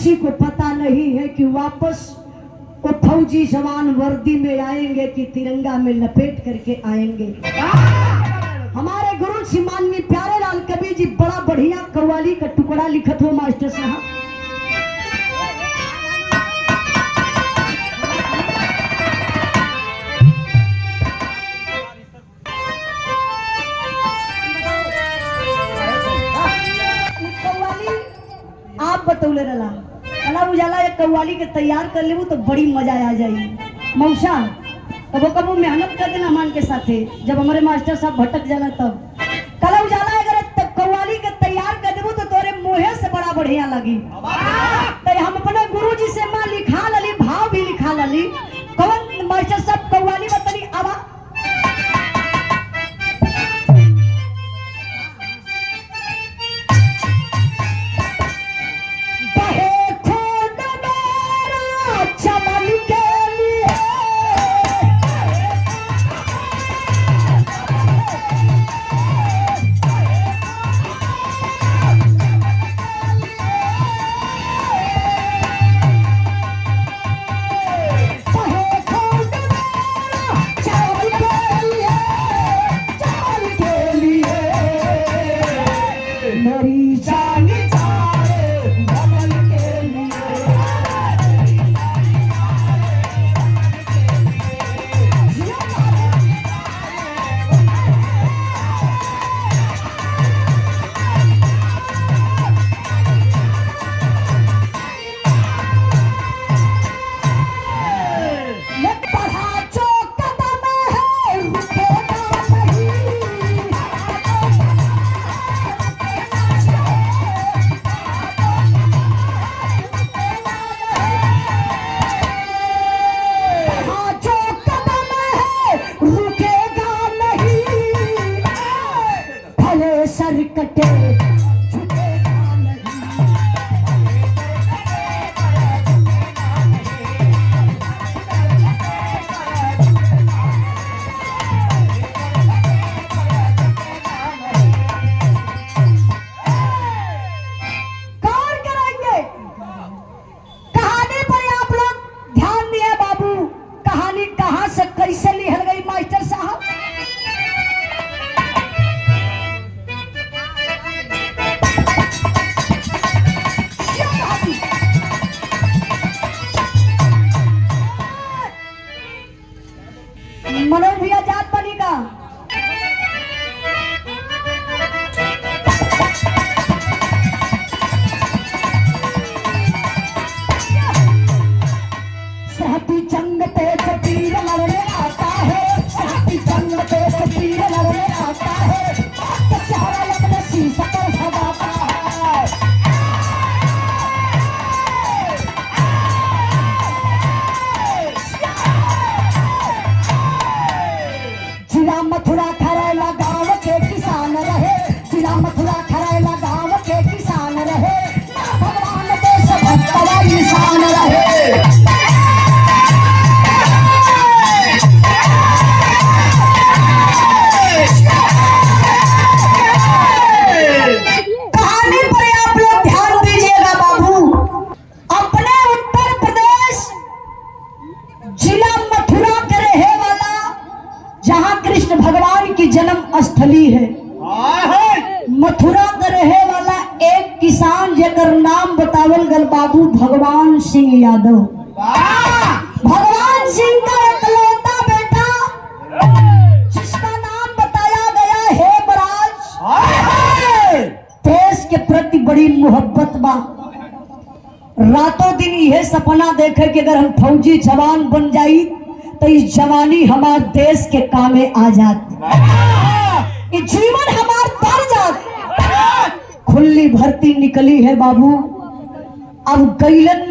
किसी को पता नहीं है कि वापस वो फौजी जवान वर्दी में आएंगे कि तिरंगा में लपेट करके आएंगे। हमारे गुरु जी माननीय प्यारे लाल कबीर जी बड़ा बढ़िया कव्वाली का टुकड़ा लिखत हो मास्टर साहब। आप बतौले रला कला उजाला एक कव्वाली के तैयार कर लेबू तो बड़ी मजा आ जाई मौसा। कबो कबो मेहनत कर देना मान के साथे जब हमारे मास्टर साहब भटक जाला तब कला उजाला अगर कव्वाली के तैयार कर देबू तो तोरे मुहे से बड़ा बढ़िया लगी। तो हम अपने गुरु जी से मां लिखा लली भाव भी लिखा लली। कौन मास्टर साहब कव्वाली बतली आवा मनोज भैया जात बनी का सहती जंग पे तीर लड़ने आता है, सहती जंग पे तीर लड़ने आता है, शहरा अपने शीश पर सजाता है। जिला मथुरा खरेला गांव के किसान रहे, जिला मथुरा खरेला गांव के किसान रहे, भगवान देश भक्त का निशान रहे। कहानी पर आप लोग ध्यान दीजिएगा बाबू। अपने उत्तर प्रदेश जिला मथुरा के रहे वाला, जहां कृष्ण भगवान की जन्म स्थली है, मथुरा का रहे वाला एक किसान जेकर नाम बतावल गल बाबू भगवान सिंह यादव। भगवान सिंह का इकलौता बेटा जिसका नाम बताया गया हेमराज, देश के प्रति बड़ी मोहब्बत बा। रातों दिन यह सपना देखे कि अगर हम फौजी जवान बन जाई तो इस जवानी हमारे देश के कामे आ जात, ये जीवन हमार तर जात। खुली भर्ती निकली है बाबू। अब गईलन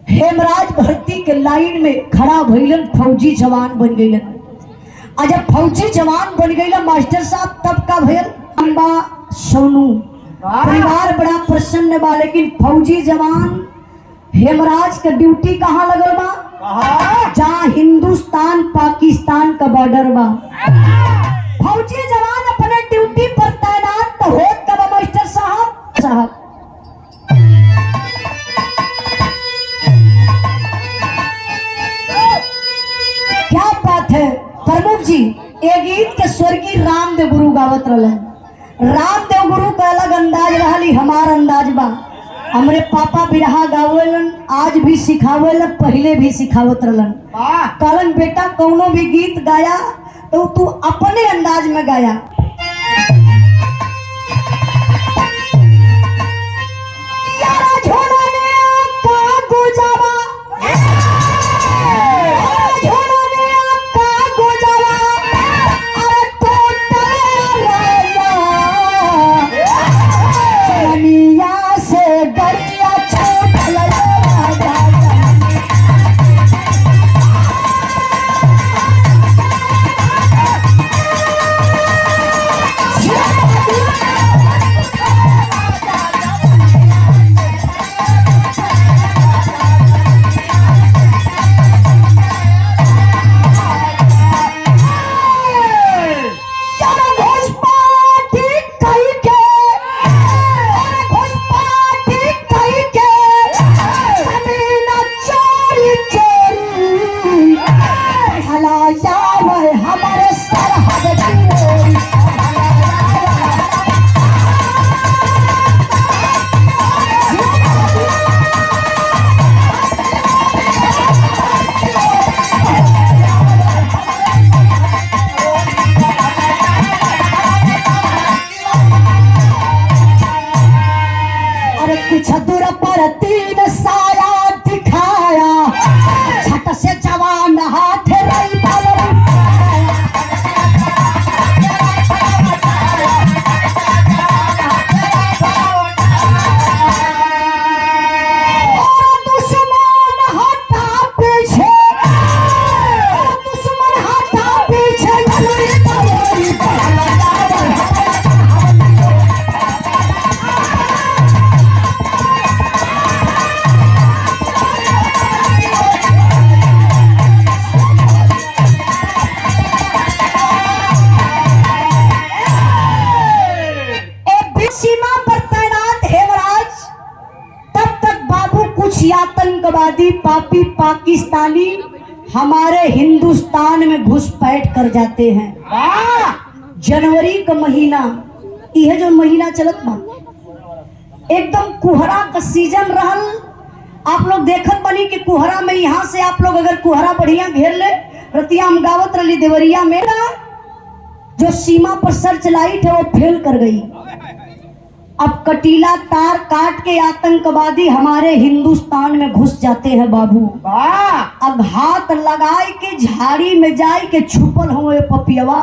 हेमराज भर्ती के लाइन में खड़ा भइलन, फौजी जवान बन गईलन। आज जब फौजी जवान बन गईलन मास्टर साहब, तब का भइल अम्बा सोनू परिवार बड़ा प्रसन्न बा। लेकिन फौजी जवान हेमराज का ड्यूटी कहाँ लगल बा? जहाँ हिंदुस्तान पाकिस्तान का बॉर्डर बा। फौजी जवान अपने ड्यूटी पर तैनात तो होत कब मास्टर साहब? जी ये गीत के स्वर्गीय रामदेव गुरु गावत रहलन। रामदेव गुरु का अलग अंदाज रहली, हमार अंदाज बा। हमरे पापा बिरहा गावेलन, आज भी सिखावेलन, पहले भी सिखावत रहलन। कहलन बेटा कौनो भी गीत गाया तो तू अपने अंदाज में गाया। आतंकवादी पापी पाकिस्तानी हमारे हिंदुस्तान में घुसपैठ कर जाते हैं। जनवरी का महीना, यह जो महीना चलत बा एकदम कुहरा का सीजन रहल। आप लोग देखत बनी कि कुहरा में यहाँ से आप लोग अगर कुहरा बढ़िया घेर ले, रतिया हम गावत रही देवरिया में जो सीमा पर सर्च लाइट है वो फेल कर गई। अब कटीला तार काट के आतंकवादी हमारे हिंदुस्तान में घुस जाते हैं बाबू। अब हाथ लगाए के झाड़ी में जाए के छुपल हुए पपियवा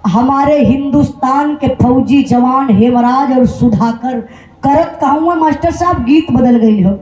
हमारे हिंदुस्तान के फौजी जवान हेमराज और सुधाकर करत कहूँ मास्टर साहब गीत बदल गई हो।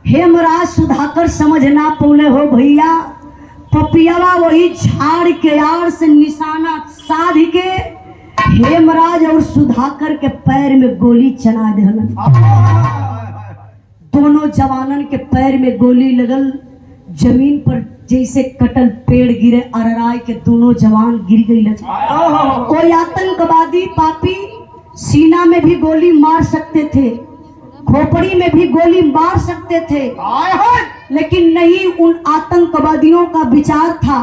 हेमराज सुधाकर समझ ना पौले हो भैया, पपियावा वही झाड़ के आड़ से निशाना साध के हेमराज और सुधाकर के पैर में गोली चला देहलन। दोनों जवानन के पैर में गोली लगल, जमीन पर जैसे कटल पेड़ गिरे अरराय के दोनों जवान गिर गई। कोई आतंकवादी पापी सीना में भी गोली मार सकते थे, खोपड़ी में भी गोली मार सकते थे, लेकिन नहीं, उन आतंकवादियों का विचार था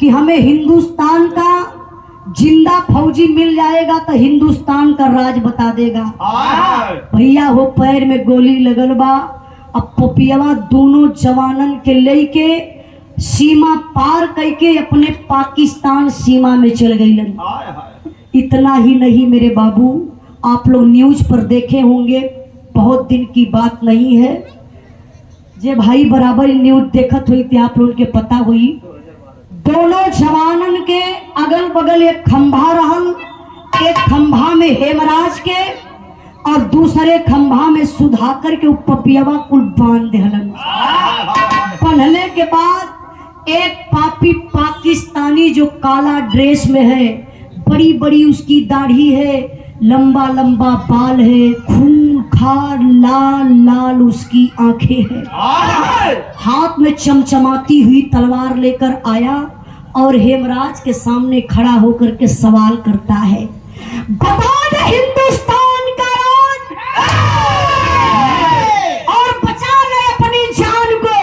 कि हमें हिंदुस्तान का जिंदा फौजी मिल जाएगा तो हिंदुस्तान का राज बता देगा। भैया हो पैर में गोली लगल बा। अब पपियावा दोनों जवानन के लेके सीमा पार करके अपने पाकिस्तान सीमा में चल गई। इतना ही नहीं मेरे बाबू, आप लोग न्यूज पर देखे होंगे, बहुत दिन की बात नहीं है, जे भाई बराबर न्यूज देखत हुई थी आप लोग के पता हुई, दोनों जवानन के अगल बगल एक खंभा रहल, एक खंभा में हेमराज के और दूसरे खंभा में सुधाकर के पपियावा कुल बांध देहलन। पहनले के बाद एक पापी पाकिस्तानी जो काला ड्रेस में है, बड़ी बड़ी उसकी दाढ़ी है, लंबा लंबा बाल है, खून खार लाल लाल उसकी आंखें हैं, हाथ में चमचमाती हुई तलवार लेकर आया और हेमराज के सामने खड़ा होकर के सवाल करता है, बता दे हिंदुस्तान का राज और बचा ले अपनी जान को।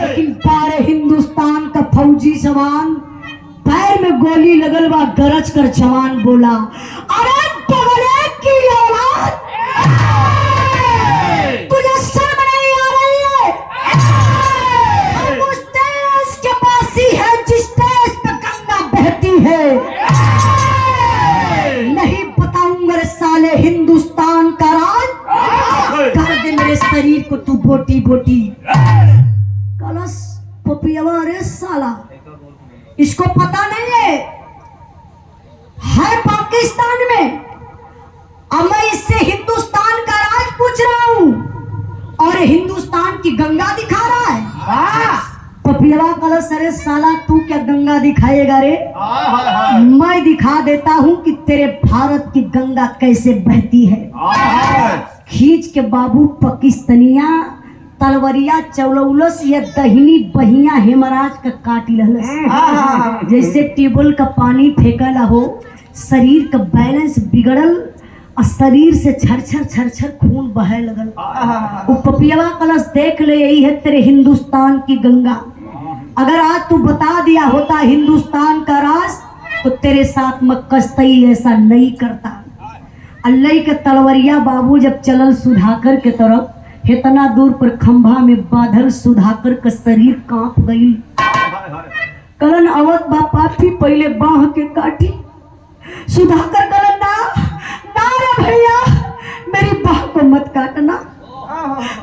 लेकिन पारे हिंदुस्तान का फौजी जवान पैर में गोली लगल बा, गरज कर जवान बोला, अरे बगले की औलाद, तुझे शर्म नहीं आ रही है? हम उस देश के पासी है जिस देश पे गंगा बहती है। नहीं बताऊंगा रे साले हिंदुस्तान का राज, कर दे मेरे शरीर को तू बोटी बोटी। कलश पपियावा, रे साला इसको पता नहीं है पाकिस्तान में, अब मैं इससे हिंदुस्तान का राज पूछ रहा हूं और हिंदुस्तान की गंगा दिखा रहा है। पपियावा कलश, अरे साला तू क्या गंगा दिखाएगा रे? मैं दिखा देता हूं कि तेरे भारत की गंगा कैसे बहती है। खींच के बाबू पाकिस्तानिया तलवरिया चौलौलस या दहिनी बहिया हेमराज का काटी रहलस। जैसे टेबल का पानी फेंकला हो, शरीर का बैलेंस बिगड़ल और शरीर से छरछर छरछर खून बहे लगल। वो पपियावा कलश, देख ले यही है तेरे हिंदुस्तान की गंगा। अगर आज तू बता दिया होता हिंदुस्तान का राज तो तेरे साथ मैं कस्तई ऐसा नहीं करता। अल्लाह के तलवरिया बाबू जब चलल सुधाकर के तरफ, इतना दूर पर खंभा में बाधल सुधाकर का शरीर कांप गई। कलन अवध बापा भी पहले बाह के काटी। सुधाकर कलन, ना रे भैया, मेरी बाह को मत काटना,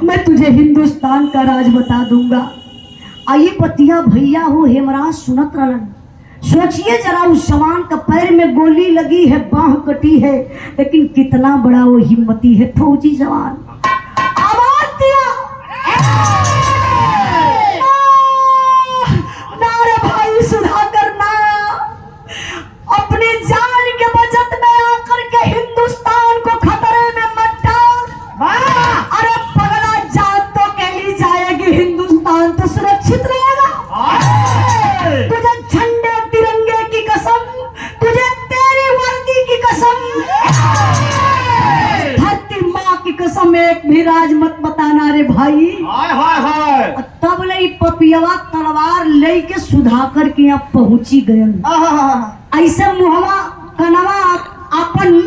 मैं तुझे हिंदुस्तान का राज बता दूंगा। आइए पतिया भैया हो हेमराज सुनत रहलन। सोचिए जरा, उस जवान का पैर में गोली लगी है, बाह कटी है, लेकिन कितना बड़ा वो हिम्मती है फौजी जवान। राज मत बताना रे भाई। तब ले पपियावा तलवार लेके सुधाकर के यहाँ पहुंची गए। ऐसे मुहवा कनवा अपन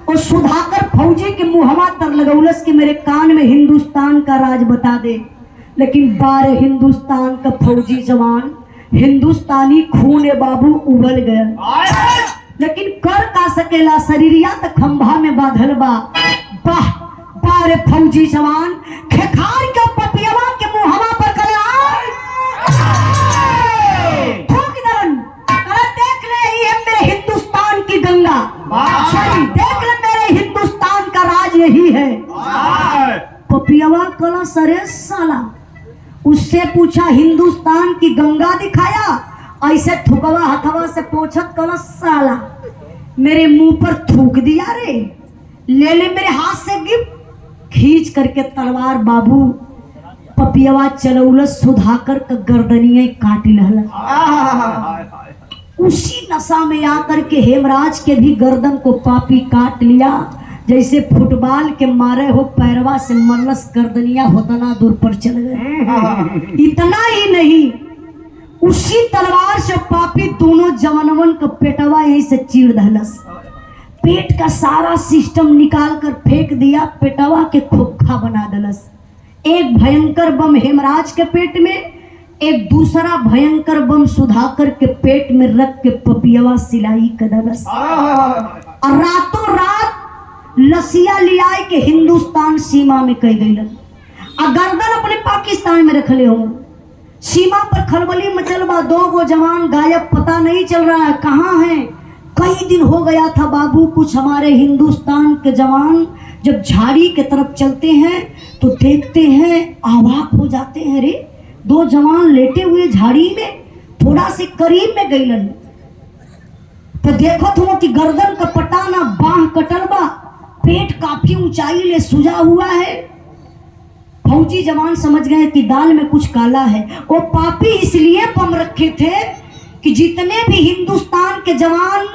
और सुधाकर फौजी के मुहवा तर लगौलस के मेरे कान में हिंदुस्तान का राज बता दे। लेकिन बारे हिंदुस्तान का फौजी जवान, हिंदुस्तानी खून बाबू उबल गया। लेकिन कर का सकेला, शरीरिया तक खंभा में बाधल बा। वाह बारे फौजी जवान खेखार के पपियावा के मुहवा पर देख ले, ये मेरे हिंदुस्तान की गंगा, देख ले मेरे हिंदुस्तान का राज यही है। पपियवा कला सरे साला, उससे पूछा हिंदुस्तान की गंगा दिखाया, ऐसे थुकवा हथवा से पोछत कला साला मेरे मुंह पर थूक दिया रे, ले ले मेरे हाथ से गिफ्ट, खींच करके तलवार बाबू पपियवा चलौलस सुधाकर का गर्दनिया काट लहल। उसी नशा में आकर के हेमराज के भी गर्दन को पापी काट लिया, जैसे फुटबॉल के मारे हो पैरवा से मरलस गर्दनिया होतना दूर पर चल गए। इतना ही नहीं, उसी तलवार से पापी दोनों जवानवन का पेटवा यहीं से चीर दहलस, पेट का सारा सिस्टम निकाल कर फेंक दिया, पेटवा के खोखा बना दलस। एक भयंकर बम हेमराज के पेट में, एक दूसरा भयंकर बम सुधाकर के पेट में रख के पपियवा सिलाई कदलस और रातों रात लसिया लियाए के हिंदुस्तान सीमा में कह गई, गर्दन अपने पाकिस्तान में रख ले हो। सीमा पर खलबली मचल बा, 2 गो जवान गायब, पता नहीं चल रहा है कहाँ हैं। कई दिन हो गया था बाबू, कुछ हमारे हिंदुस्तान के जवान जब झाड़ी के तरफ चलते हैं तो देखते हैं, अवाक हो जाते हैं, रे 2 जवान लेटे हुए झाड़ी में, थोड़ा से करीब में गईलन तो देखो तुम कि गर्दन का पटाना बाह कटल बा, पेट काफी ऊंचाई ले सुजा हुआ है। फौजी जवान समझ गए कि दाल में कुछ काला है। वो पापी इसलिए बम रखे थे कि जितने भी हिंदुस्तान के जवान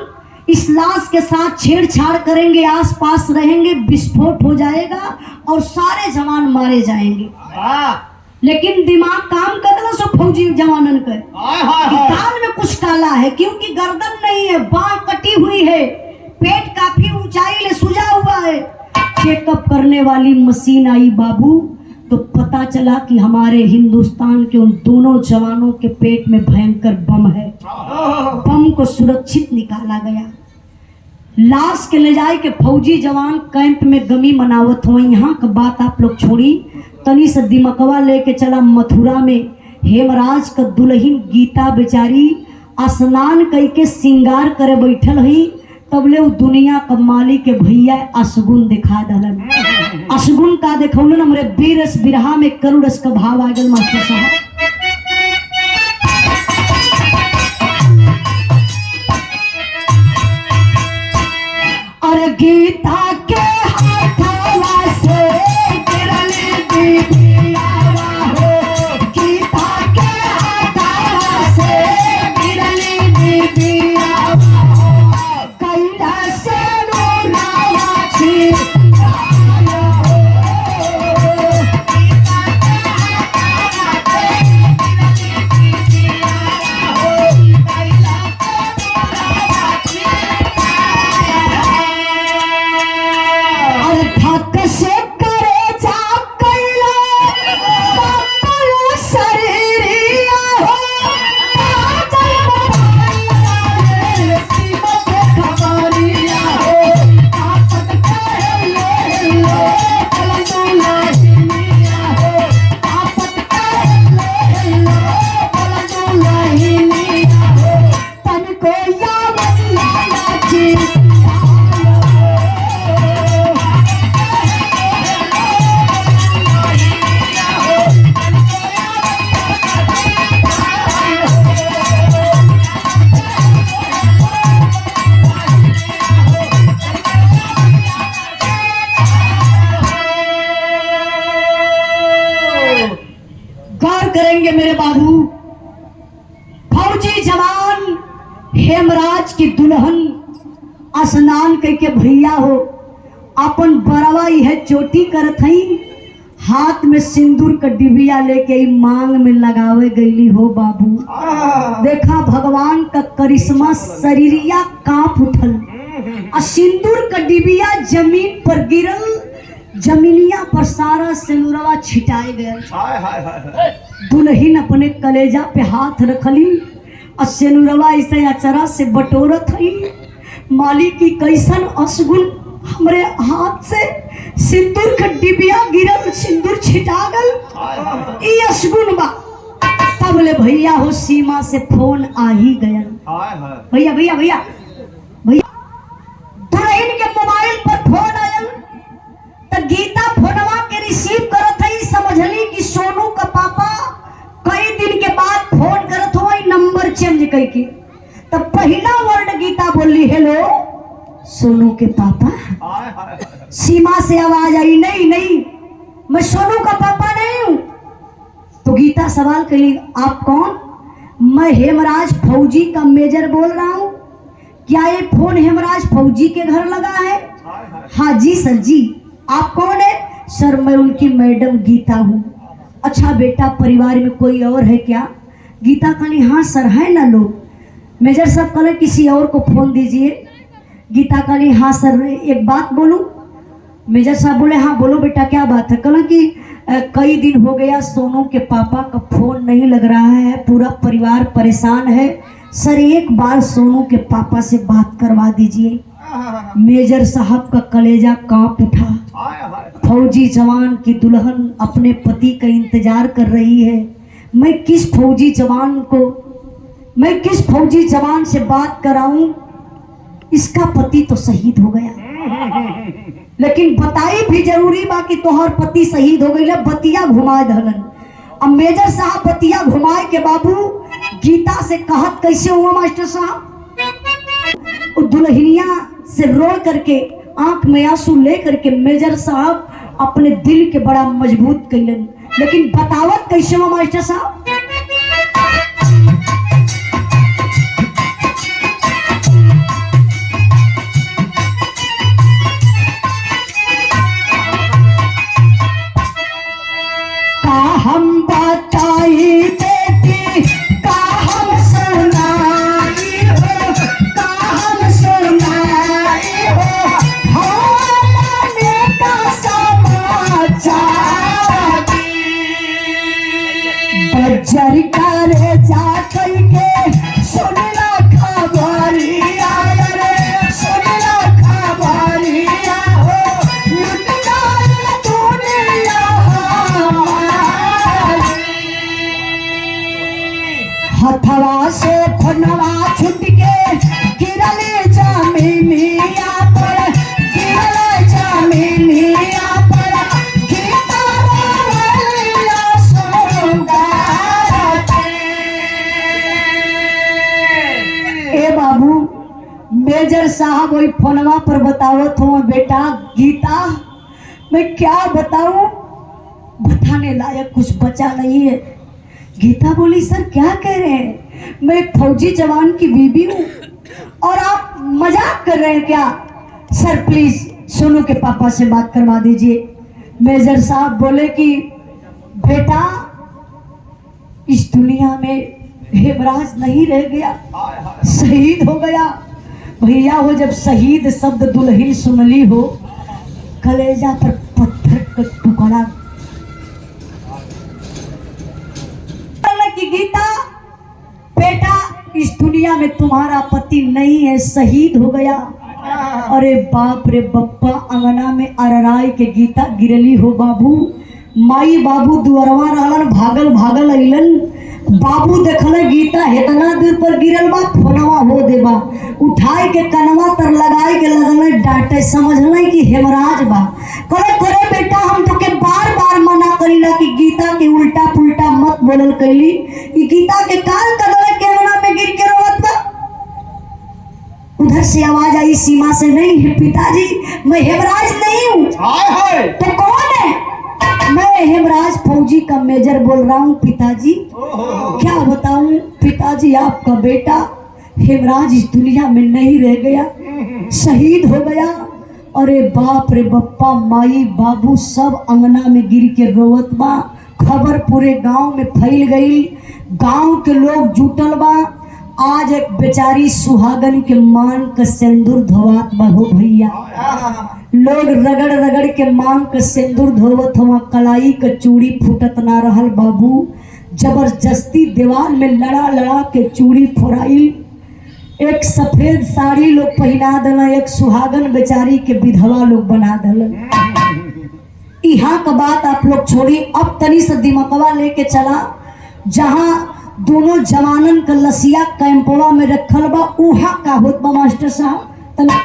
इस लाश के साथ छेड़छाड़ करेंगे, आसपास रहेंगे, विस्फोट हो जाएगा और सारे जवान मारे जाएंगे। लेकिन दिमाग काम कर दिला सो फौजी जवानन का, दाल में कुछ काला है, क्योंकि गर्दन नहीं है, बाह कटी हुई है, पेट काफी ऊंचाई ले सुजा हुआ है। चेकअप करने वाली मशीन आई बाबू, तो पता चला कि हमारे हिंदुस्तान के उन दोनों जवानों के पेट में भयंकर बम है। बम को सुरक्षित निकाला गया, लाश के ले जाए के फौजी जवान कैंप में गमी मनावत हो। यहाँ का बात आप लोग छोड़ी, तनी से दिमकवा लेके चला मथुरा में। हेमराज का दुल्हन गीता बेचारी स्नान करके श्रृंगार करे बैठल ही, तबले वो दुनिया का मालिक के भैया अशगुन दिखा दलन। अशगुन का देखौलन हमरे बीरस बिरहा में करुणस का भाव आ गल मास्टर साहब। अरे गीता के हाथवा से गिरल दिव्यावा हो, गीता के हाथवा से गिरल दिव्यावा हो, कैलाश नूरावा छी करेंगे मेरे बाबू। फौजी जवान हेमराज की दुल्हन स्नान करके भैया हो अपन बरवा है चोटी करत हई, हाथ में सिंदूर का डिबिया लेके मांग में लगावे गईली हो बाबू। देखा भगवान का करिश्मा, शरीरिया कांप उठल और सिंदूर का डिबिया जमीन पर गिरल, जमीनिया पर सारा सिंदूरवा छिटाए गया। दुल्हन अपने कलेजा पे हाथ रखली और सिंदूरवा ऐसे अचरा से बटोरत हई। मालिक की कैसन अशगुन हमरे हाथ से सिंदूर का डिबिया गिरल, सिंदूर छिटा गल, ई अशगुन बा। तब ले भैया हो सीमा से फोन आ ही गया। भैया भैया भैया भैया दुल्हन के मोबाइल पर फोन आयल तो गीता फोनवा के रिसीव कर कह के। तब पहला वर्ड गीता बोली, हेलो सोनू के पापा। सीमा से आवाज आई, नहीं नहीं मैं सोनू का पापा नहीं हूं। तो गीता सवाल करी, आप कौन? मैं हेमराज फौजी का मेजर बोल रहा हूं। क्या ये फोन हेमराज फौजी के घर लगा है? हाँ जी सर जी। आप कौन है? सर मैं उनकी मैडम गीता हूँ। अच्छा बेटा परिवार में कोई और है क्या? गीता कहनी, हाँ सर है ना लोग। मेजर साहब कहले किसी और को फोन दीजिए। गीता कहनी, हाँ सर एक बात बोलूं? मेजर साहब बोले, हाँ बोलो बेटा क्या बात है? कहला कि कई दिन हो गया सोनू के पापा का फोन नहीं लग रहा है, पूरा परिवार परेशान है। सर एक बार सोनू के पापा से बात करवा दीजिए। मेजर साहब का कलेजा कांप उठा। फौजी जवान की दुल्हन अपने पति का इंतजार कर रही है। मैं किस फौजी जवान से बात कराऊं? इसका पति तो शहीद हो गया, लेकिन बताई भी जरूरी बा कि तोहर पति शहीद हो गई। बतिया घुमाए धलन। अब मेजर साहब बतिया घुमाए के बाबू गीता से कहत कैसे हुआ मास्टर साहब? दुल्हनिया से रो करके आंख में आंसू ले करके मेजर साहब अपने दिल के बड़ा मजबूत कैलन। लेकिन बतावत कैसे हुआ मास्टर साहब? हम बताई बेटी का हम सुनाई हो, का हम सुनाई हो, हमने का समाचार। बजर करे जा के सुनला खबरिया रे, सुनला खबरिया हो, लुटना दुनिया हथवा से फनवा छुट के गिरले जमीनिया पर, गिरले जमीनिया पर, गीता रोवलिया सोगार। ए बाबू मेजर साहब वही फोनवा पर बतावत हो, बेटा गीता मैं क्या बताऊं, बताने लायक कुछ बचा नहीं है। गीता बोली, सर क्या कह रहे हैं? मैं एक फौजी जवान की बीबी हूँ और आप मजाक कर रहे हैं क्या? सर प्लीज सोनू के पापा से बात करवा दीजिए। मेजर साहब बोले कि बेटा इस दुनिया में हेमराज नहीं रह गया, शहीद हो गया। भैया हो जब शहीद शब्द दुल्हन सुनली हो, कलेजा पर पत्थर का टुकड़ा। कि गीता बेटा इस दुनिया में तुम्हारा पति नहीं है, शहीद हो गया। अरे बाप रे बप्पा, अंगना में अरराय के गीता गिरली हो बाबू। माई बाबू दुअरवा रहलन, भागल भागल अइलन। बाबू देखल गीता इतना दूर पर गिरल बा, फोनवा हो देबा, उठाए के कनवा तर लगाए के लगल डांटे, समझल कि हेमराज बा। करे करे बेटा हम तो के बार बार मना करीला कि गीता के उल्टा पुल्टा मत बोलल कैली। ई गीता के काल कदर के अंगना में गिर के रोवत बा। उधर से आवाज आई, सीमा से, नहीं है पिताजी मैं हेमराज नहीं हूँ। तो कौन है? मैं हेमराज फौजी का मेजर बोल रहा हूँ पिताजी। क्या बताऊं पिताजी, आपका बेटा हेमराज इस दुनिया में नहीं रह गया, शहीद हो गया। अरे बाप रे बप्पा, माई बाबू सब अंगना में गिर के रोवत बा। खबर पूरे गांव में फैल गई, गांव के लोग जुटल बा। आज एक बेचारी सुहागन के मान का सिंदूर धोवात बा हो भैया। लोग रगड़ रगड़ के मांग के सिंदूर धोवत हवा, कलाई का चूड़ी फूटत ना रहल बाबू। जबरदस्ती दीवार में लड़ा लड़ा के चूड़ी फोड़ाई। एक सफेद साड़ी लोग पहना देना, एक सुहागन बेचारी के विधवा लोग बना देना। यहाँ का बात आप लोग छोड़ी, अब तनी से दिमागवा लेके चला जहाँ दोनों जवानन का लसिया कैंपवा में रखल बा, उहा का होत बा मास्टर साहब। तना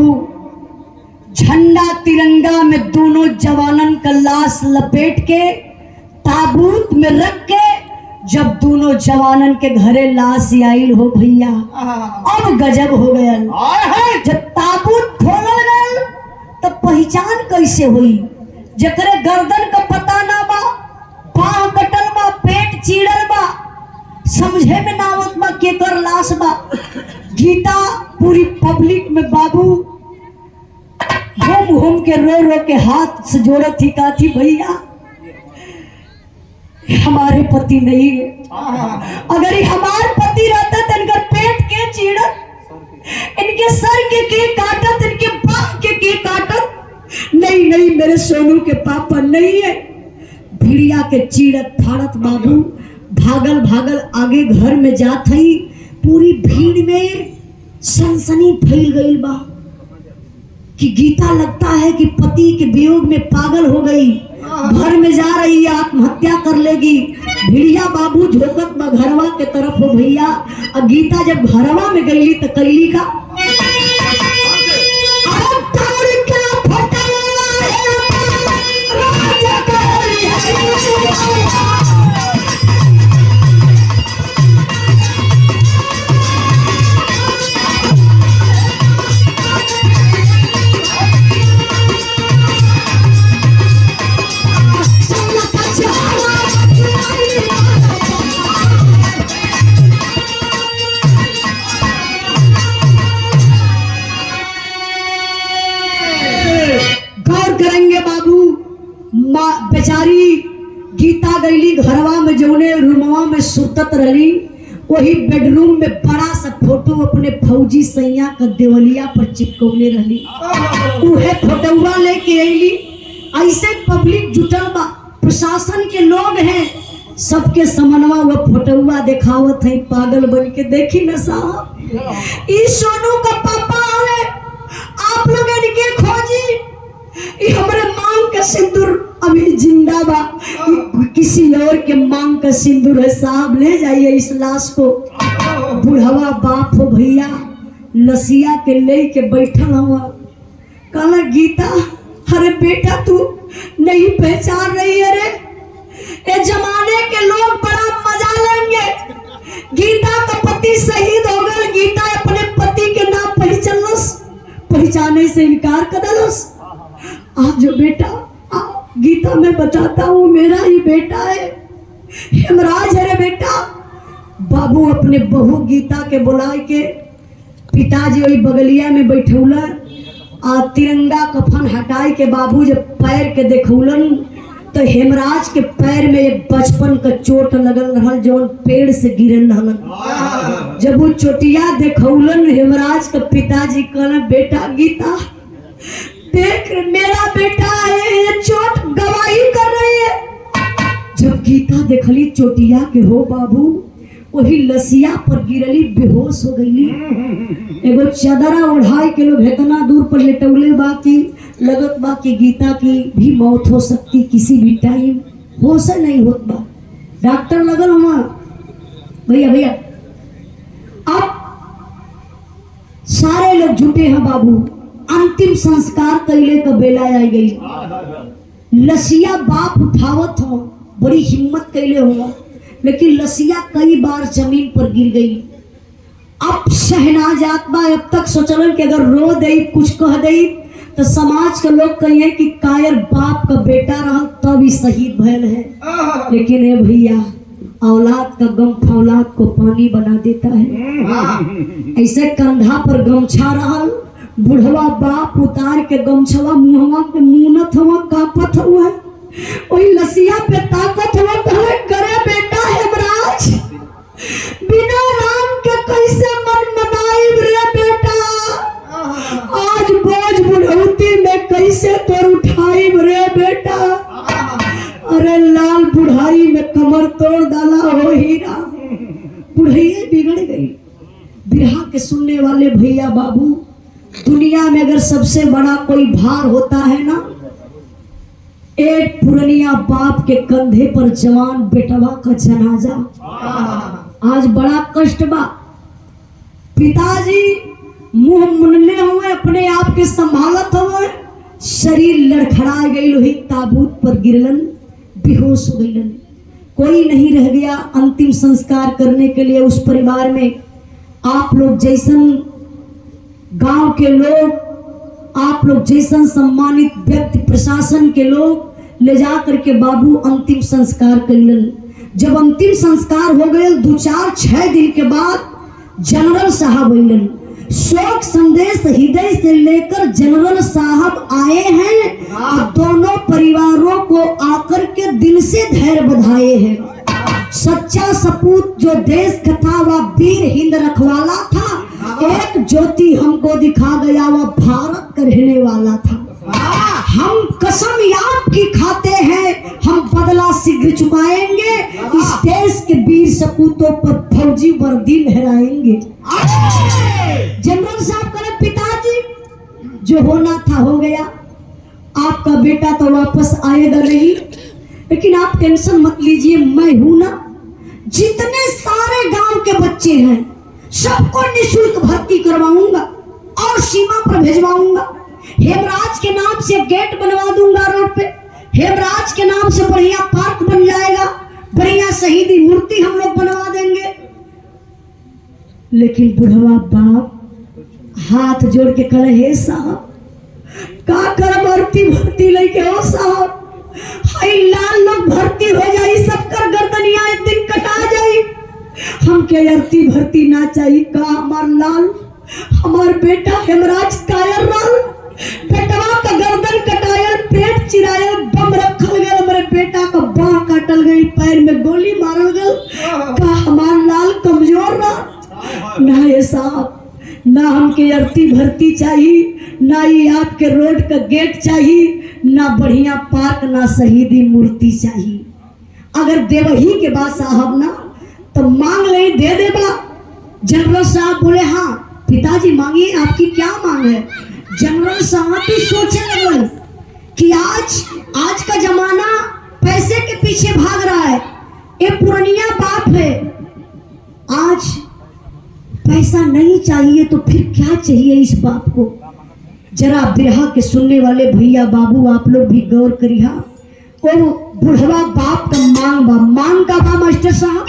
बाबू झंडा तिरंगा में दोनों जवानन का लाश लपेट के ताबूत में रख के जब दोनों जवानन के घरे लाश आइल हो भैया, अब गजब हो गया। जब ताबूत खोलल गल तब पहचान कैसे हुई? जकरे गर्दन का पता ना बा, पाँव कटल बा, पेट चीड़ल बा, समझे में ना आवत बा केकर लाश बा। गीता पूरी पब्लिक में बाबू घूम घूम के रो रो के हाथ से जोड़त ही का थी, भैया हमारे पति नहीं है, अगर ये हमारे पति रहता तो इनका पेट के चीड़त, इनके सर के काटत, इनके बाप के काटत। नहीं नहीं, मेरे सोनू के पापा नहीं है। भिड़िया के चीड़त फाड़त बाबू भागल भागल आगे घर में जात हई। पूरी भीड़ में सनसनी फैल गई बा कि गीता लगता है कि पति के वियोग में पागल हो गई, घर में जा रही है, आत्महत्या कर लेगी। भिड़िया बाबू झोकत बा घरवा के तरफ हो भैया। और गीता जब घरवा में गई तो कैली का बेचारी गीता गईली घरवा में, जौने रूमवा में सुतत रही वही बेडरूम में बड़ा सा फोटो अपने फौजी सैया का देवलिया पर चिपकौले रही। उहे फोटोवा लेके अली। ऐसे पब्लिक जुटल बा, प्रशासन के लोग हैं, सबके समनवा वो फोटोवा दिखावत है पागल बन के। देखी न साहब, इस सोनू का पापा आवे, आप लोग इनके खोजी, ये हमारे मांग का सिंदूर अभी जिंदा बा, किसी और के मांग का सिंदूर है साहब, ले जाइए इस लाश को। बुढ़वा बाप हो भैया, लसिया के ले के बैठल हुआ। कहला गीता, अरे बेटा तू नहीं पहचान रही है रे, ये जमाने के लोग बड़ा मजा लेंगे। गीता का पति शहीद हो गया, गीता अपने पति के नाम पहचानलस, पहचाने से इनकार कर दलस। आप जो बेटा, गीता मैं बताता हूँ मेरा ही बेटा है, हेमराज है रे बेटा। बाबू अपने बहू गीता के बुला के पिताजी वही बगलिया में बैठौला आ तिरंगा कफन हटाए के बाबू जब पैर के देखौलन तो हेमराज के पैर में एक बचपन का चोट लगल रहल, जौन पेड़ से गिरल रहलन। जब वो चोटिया देखौलन हेमराज का पिताजी कहलन, बेटा गीता देख मेरा बेटा है, ये चोट गवाही कर रही है। जब गीता देखली चोटिया के हो बाबू, वही लसिया पर गिरली, बेहोश हो गईली। एगो चादरा ओढ़ाई के लोग इतना दूर पर लेटौले बाकी लगत बा कि गीता की भी मौत हो सकती किसी भी टाइम, होश नहीं होत बा। डॉक्टर लगल हुआ भैया भैया। अब सारे लोग जुटे हैं बाबू, अंतिम संस्कार कैले का बेला आई गई। लसिया बाप उठावत हो, बड़ी हिम्मत कैले हुआ, लेकिन लसिया कई बार जमीन पर गिर गई। अब सहना जात बा, अब तक सोचलन कि अगर रो दे कुछ कह दे तो समाज के लोग कहिए कि कायर बाप का बेटा रहा तब ही शहीद भयल है। लेकिन ये भैया, औलाद का गम फौलाद को पानी बना देता है। ऐसे कंधा पर गमछा रहल, बुढ़वा बाप उतार के गमछवा मुहवा के मुनत हुआ, कापत हुआ, वही लसिया पे ताकत हुआ, कहे करे बेटा हेमराज, बिना राम के कैसे मन मनाई रे बेटा, आज बोझ बुढ़ौती में कैसे तोर उठाई रे बेटा। अरे लाल बुढ़ाई में कमर तोड़ डाला हो हीरा, बुढ़ैया बिगड़ गई। बिरहा के सुनने वाले भैया बाबू, दुनिया में अगर सबसे बड़ा कोई भार होता है ना, एक पुरनिया बाप के कंधे पर जवान बेटवा का जनाजा। आज बड़ा कष्ट बा, पिताजी मुंह मुनने हुए, अपने आप के संभालत हुए, शरीर लड़खड़ा गई, लोही ताबूत पर गिरलन, बेहोश हो गईलन। कोई नहीं रह गया अंतिम संस्कार करने के लिए उस परिवार में। आप लोग जैसन गांव के लोग, आप लोग जैसन सम्मानित व्यक्ति, प्रशासन के लोग ले जा करके बाबू अंतिम संस्कार करिलन। जब अंतिम संस्कार हो गए 2-4-6 दिन के बाद जनरल साहब अइलन। शोक संदेश हृदय से लेकर जनरल साहब आए हैं और दोनों परिवारों को आकर के दिल से धैर्य बधाए हैं। सच्चा सपूत जो देश का था वह वीर हिंद रखवाला था, एक ज्योति हमको दिखा गया वह भारत का रहने वाला था। हम कसम आपकी खाते हैं, हम बदला शीघ्र चुकाएंगे, इस देश के वीर सपूतों पर फौजी वर्दी लहराएंगे। जनरल साहब कहे पिताजी जो होना था हो गया, आपका बेटा तो वापस आएगा नहीं, लेकिन आप टेंशन मत लीजिए, मैं हूं ना। जितने सारे गांव के बच्चे हैं सबको निःशुल्क भर्ती करवाऊंगा और सीमा पर भेजवाऊंगा। हेमराज के नाम से गेट बनवा दूंगा रोड पे, हेमराज के नाम से बढ़िया पार्क बन जाएगा, बढ़िया शहीदी मूर्ति हम लोग बनवा देंगे। लेकिन बुढ़वा बाप हाथ जोड़ के कहे हे साहब का कर भर्ती लेके हो साहब, हाई लाल लोग भर्ती हो जाई, सबकर गर्दनिया एक दिन कटा जाई, हमके अर्थी भर्ती ना चाहिए। का हमार लाल, हमार बेटा हेमराज कायर लाल, बेटवा का गर्दन कटायल, पेट चिरायल, बम रखल गया, हमारे बेटा का बाह काटल गई, पैर में गोली मारल गल, का हमार लाल कमजोर रहा ना। ये साहब ना हमके अर्थी भर्ती चाहिए, ना ही आपके रोड का गेट चाहिए, ना बढ़िया पार्क, ना शहीदी मूर्ति चाहिए। अगर देवही के बाद साहब ना तो मांग ले, दे देगा। जनरल साहब बोले हाँ पिताजी मांगिए, आपकी क्या मांग है। जनरल साहब भी सोचने लगे कि आज का जमाना पैसे के पीछे भाग रहा है, ये पुरानिया बात है, आज पैसा नहीं चाहिए तो फिर क्या चाहिए इस बाप को। जरा बिरहा के सुनने वाले भैया बाबू आप लोग भी गौर करिए। वो बुढ़वा बाप का मांग का बा मास्टर साहब।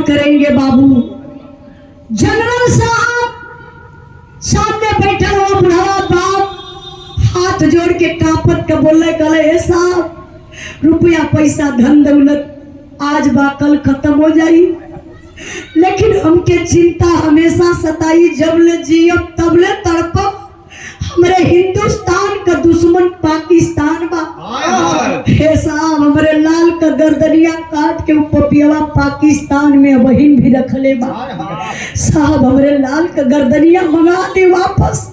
करेंगे बाबू। जनरल साहब सामने बैठा हुआ बुढ़ा बाप हाथ जोड़ के कापत का बोले कले साहब रुपया पैसा धन दौलत आज बा कल खत्म हो जाई, लेकिन हमके चिंता हमेशा सताई, जब ले जियब तब ले तड़पब। हमारे हिंदुस्तान का दुश्मन पाकिस्तान बा। हे साहब हमारे लाल का गर्दनिया काट के पपियावा पाकिस्तान में बहिन भी रखले बा। साहब हमारे लाल का गर्दनिया मंगा दे वापस,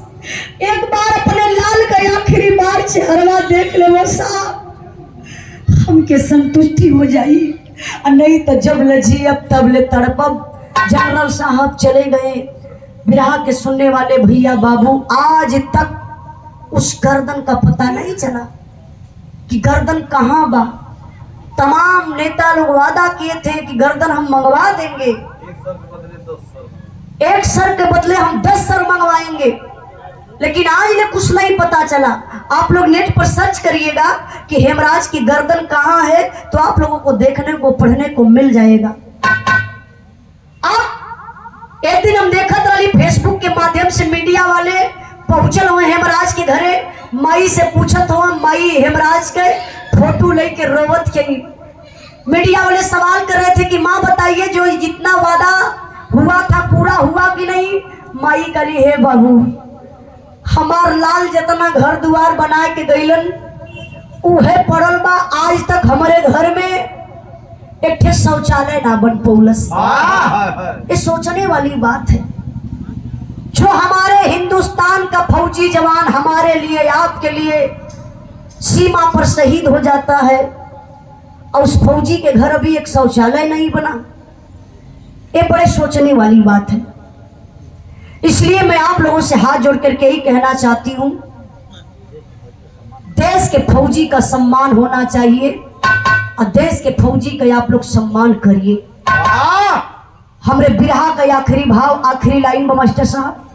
एक बार अपने लाल का आखिरी बार चेहरा देख ले वो साहब, हमके संतुष्टि हो जाई, नहीं तो जब ले जियब तब ले तड़पब। जनरल साहब चले गए। बिरहा के सुनने वाले भैया बाबू आज तक उस गर्दन का पता नहीं चला कि गर्दन कहाँ बा। तमाम नेता लोग वादा किए थे कि गर्दन हम मंगवा देंगे, एक सर के बदले हम 10 सर मंगवाएंगे, लेकिन आज ने कुछ नहीं पता चला। आप लोग नेट पर सर्च करिएगा कि हेमराज की गर्दन कहाँ है, तो आप लोगों को देखने को पढ़ने को मिल जाएगा। अब एक दिन हम देखा था फेसबुक फेसबुक के माध्यम से मीडिया वाले पहुंचल हुए हेमराज के घरे, माई से पूछत हुआ, माई हेमराज के फोटो लेके रोवत के। मीडिया वाले सवाल कर रहे थे कि माँ बताइए जो जितना वादा हुआ था पूरा हुआ कि नहीं। माई कली हे बाबू, हमार लाल जितना घर द्वार बना के गईलन उहे पड़ल बा, आज तक हमारे घर में एक ठे शौचालय ना बन पौलस। ये सोचने वाली बात है। जो हमारे हिंदुस्तान का फौजी जवान हमारे लिए आपके लिए सीमा पर शहीद हो जाता है और उस फौजी के घर अभी एक शौचालय नहीं बना, ये बड़े सोचने वाली बात है। इसलिए मैं आप लोगों से हाथ जोड़ करके ही कहना चाहती हूं, देश के फौजी का सम्मान होना चाहिए और देश के फौजी का आप लोग सम्मान करिए। हमरे बिरहा का आखिरी भाव, आखिरी लाइन में मास्टर साहब,